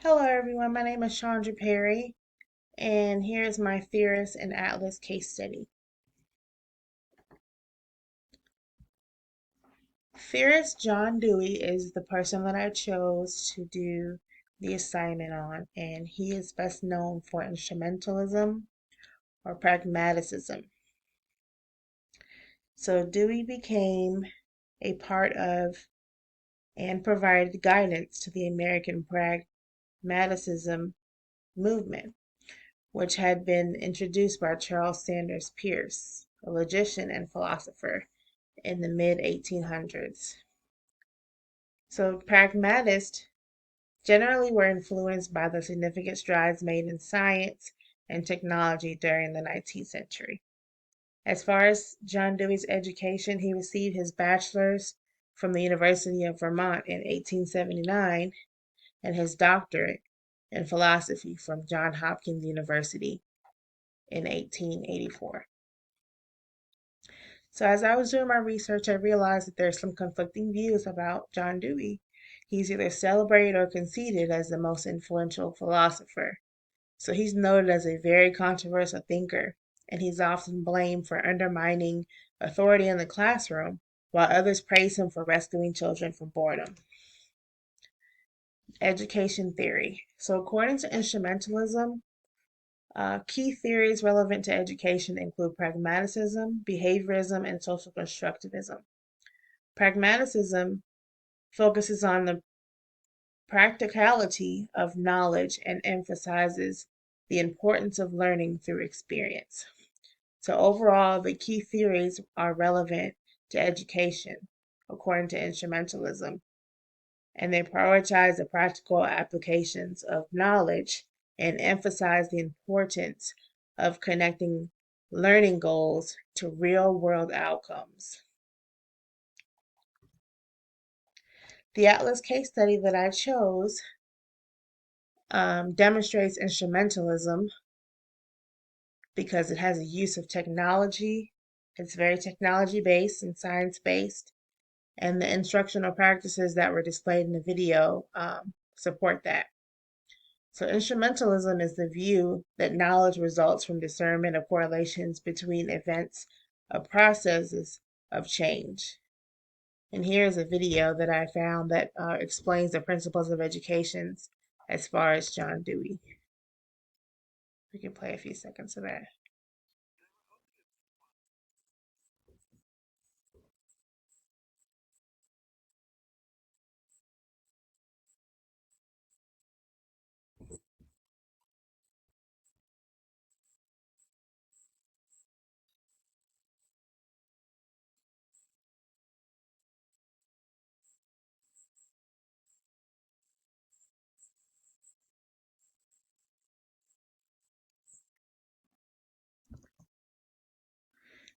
Hello everyone, my name is Chandra Perry, and here's my Theorist and Atlas case study. Theorist John Dewey is the person that I chose to do the assignment on, and he is best known for instrumentalism or pragmaticism. So Dewey became a part of and provided guidance to the American pragmatism movement, which had been introduced by Charles Sanders Peirce, a logician and philosopher, in the mid 1800s. So, pragmatists generally were influenced by the significant strides made in science and technology during the 19th century. As far as John Dewey's education, he received his bachelor's from the University of Vermont in 1879 and his doctorate in philosophy from Johns Hopkins University in 1884. So as I was doing my research, I realized that there's some conflicting views about John Dewey. He's either celebrated or conceded as the most influential philosopher. So he's noted as a very controversial thinker, and he's often blamed for undermining authority in the classroom, while others praise him for rescuing children from boredom. Education theory. So according to instrumentalism, key theories relevant to education include pragmatism, behaviorism, and social constructivism. Pragmatism focuses on the practicality of knowledge and emphasizes the importance of learning through experience. So, overall, the key theories are relevant to education, according to instrumentalism, and they prioritize the practical applications of knowledge and emphasize the importance of connecting learning goals to real world outcomes. The Atlas case study that I chose demonstrates instrumentalism because it has a use of technology. It's very technology based and science based, and the instructional practices that were displayed in the video support that. So, instrumentalism is the view that knowledge results from discernment of correlations between events of processes of change. And here's a video that I found that explains the principles of education as far as John Dewey. We can play a few seconds of that.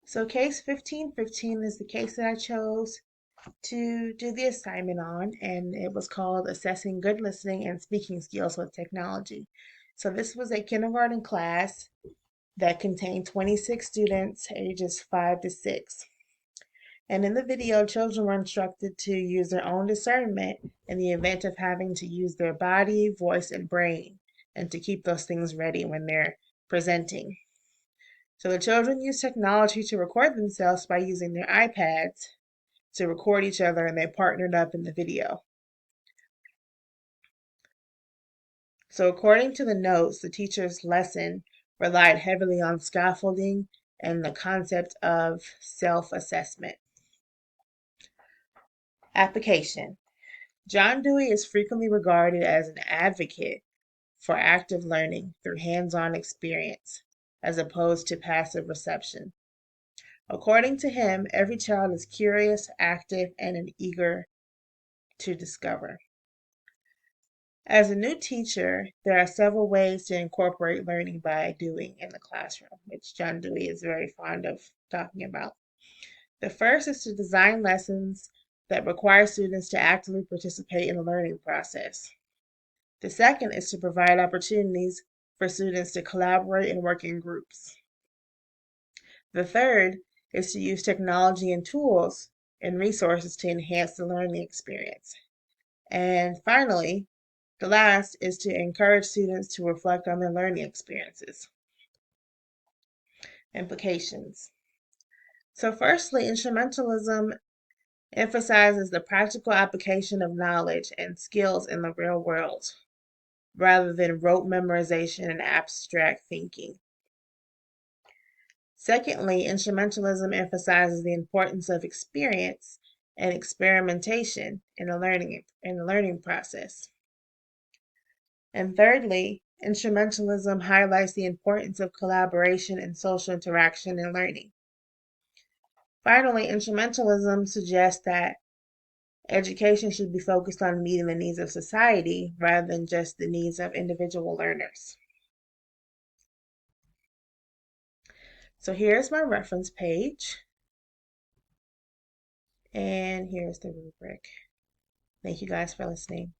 So case 1515 is the case that I chose to do the assignment on, and it was called Assessing Good Listening and Speaking Skills with Technology. So this was a kindergarten class that contained 26 students ages 5 to 6. And in the video, children were instructed to use their own discernment in the event of having to use their body, voice, and brain, and to keep those things ready when they're presenting. So the children used technology to record themselves by using their iPads to record each other, and they partnered up in the video. So according to the notes, the teacher's lesson relied heavily on scaffolding and the concept of self-assessment. Application. John Dewey is frequently regarded as an advocate for active learning through hands-on experience, as opposed to passive reception. According to him, every child is curious, active, and eager to discover. As a new teacher, there are several ways to incorporate learning by doing in the classroom, which John Dewey is very fond of talking about. The first is to design lessons that require students to actively participate in the learning process. The second is to provide opportunities for students to collaborate and work in groups. The third is to use technology and tools and resources to enhance the learning experience. And finally, The last is to encourage students to reflect on their learning experiences. Implications. So firstly, instrumentalism emphasizes the practical application of knowledge and skills in the real world, rather than rote memorization and abstract thinking. Secondly, instrumentalism emphasizes the importance of experience and experimentation in the learning process. And thirdly, instrumentalism highlights the importance of collaboration and social interaction in learning. Finally, instrumentalism suggests that education should be focused on meeting the needs of society rather than just the needs of individual learners. So here's my reference page, and here's the rubric. Thank you guys for listening.